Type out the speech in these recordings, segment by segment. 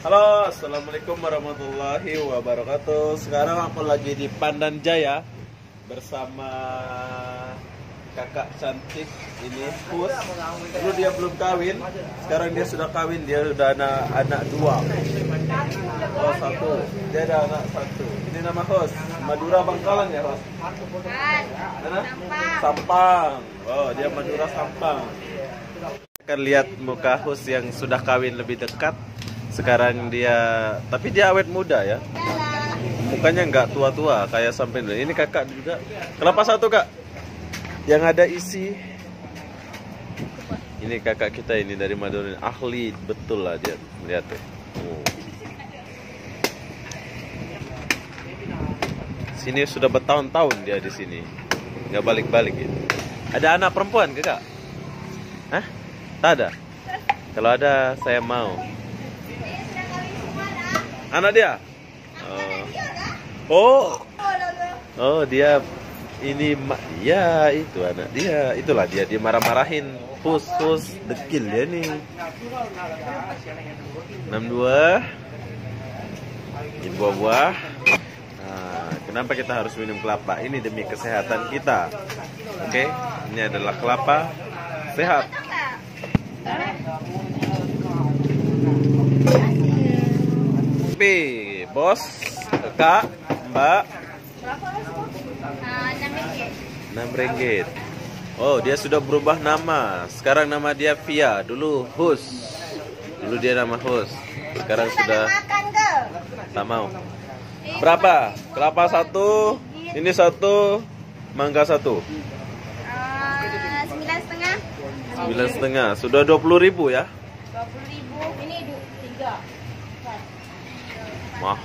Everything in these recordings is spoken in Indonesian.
Halo, assalamualaikum warahmatullahi wabarakatuh. Sekarang aku lagi di Pandan Jaya bersama kakak cantik ini, Pus. Dulu dia belum kawin, sekarang dia sudah kawin. Dia sudah anak dua. Oh, satu. Dia ada anak satu. Ini nama Hos. Madura Bangkalan ya, Hos? Mana? Sampang. Oh, dia Madura Sampang. Akan lihat muka Hus yang sudah kawin lebih dekat. Sekarang dia, tapi dia awet muda ya. Mukanya nggak tua-tua kayak sampai dulu. Ini kakak juga. Kelapa satu kak, yang ada isi. Ini kakak kita ini dari Madura. Ahli betul lah dia. Lihat deh. Sini sudah bertahun-tahun dia di sini. Nggak balik-balik gitu. Ada anak perempuan kakak? Hah? Tak ada. Kalau ada saya mau. Anak dia? Oh. Oh, dia ini ya itu anak dia. Itulah dia marah-marahin Hus dekil dia nih. 62. Ini buah-buah. Nah, kenapa kita harus minum kelapa? Ini demi kesehatan kita. Oke, ini adalah kelapa sehat. Bos, kakak, mbak, 6 ringgit. Oh, dia sudah berubah nama. Sekarang nama dia Via. Dulu Hus. Dulu dia nama Hus. Sekarang sudah tak mau. Berapa? Kelapa satu, ini satu, mangga satu. 9,5. Sudah 20.000 ya? 20.000. Ini 3. Mah.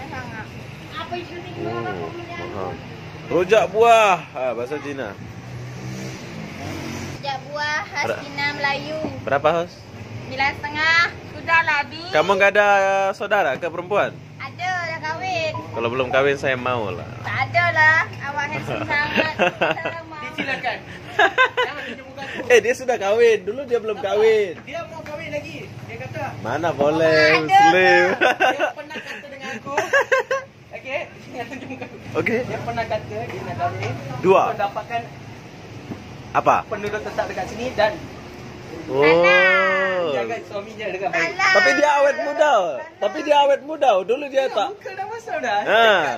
Mahal. Rujak buah, bahasa Cina. Rujak buah khas Cina Melayu. Berapa, Hos? 9,5. Sudah lah, Bi. Kamu nggak ada saudara ke perempuan? Ada, dah kahwin. Kalau belum kawin saya mau lah. Tak ada lah. Awak handsome sangat. Silakan. Dia sudah kawin. Dulu dia belum kawin. Dia mau kawin lagi. Dia kata. Mana boleh, Muslim. Dia pernah kata dengan aku. Okey. Okey. Dia pernah kata dia nak kawin. 2. Mendapatkan apa? penduduk tetap dekat sini dan jaga suaminya dengan baik. Tapi dia awet muda. Dulu dia tak. Muka dah masam dah.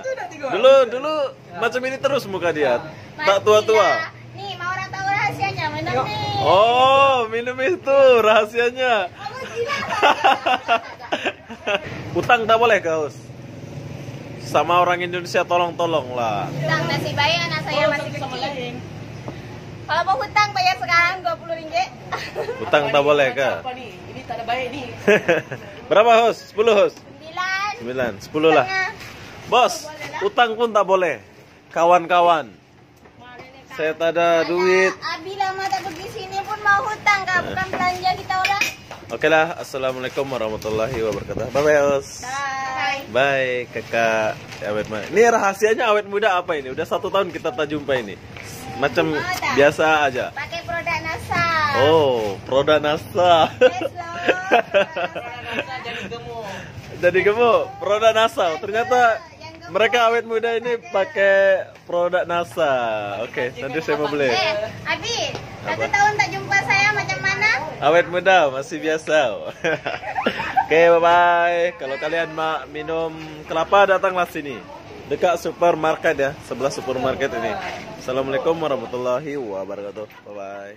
Tu nak tengok. Dulu macam ini terus muka dia. Tak tua-tua. Nih, mau orang tahu rahasianya, minum nih. Oh, minum itu rahasianya. Utang tak boleh kau. Sama orang Indonesia tolong lah. Utang nasib baik anak saya masih kecil. Kalau mau hutang bayar sekarang 20 ringgit. Utang tak boleh ke? Apa ni? Ini tak ada baik ni. Berapa, Hos? 10, Hos? 9. 10 lah. Bos, utang pun tak boleh. Kawan-kawan. Saya tak ada duit. Abi lama tak pergi sini pun mau hutang kah? Bukan belanja kita orang. Oke lah, assalamualaikum warahmatullahi wabarakatuh. Bye-bye, Hos. Bye. Bye, kakak. Awet muda. Ini rahasianya awet muda apa ini? Udah 1 tahun kita tak jumpa ini. Macam biasa aja. Pakai produk NASA. Oh, produk NASA. Yes, Jadi gemuk. Jadi gemuk, produk NASA. Ternyata mereka awet muda ini pakai produk NASA. Oke, nanti saya mau beli. Abi, 1 tahun tak jumpa saya macam mana? Awet muda, masih biasa. Oke, bye-bye. Kalau kalian mau minum kelapa, datanglah sini. Dekat supermarket ya, sebelah supermarket ini. Assalamualaikum warahmatullahi wabarakatuh. Bye-bye.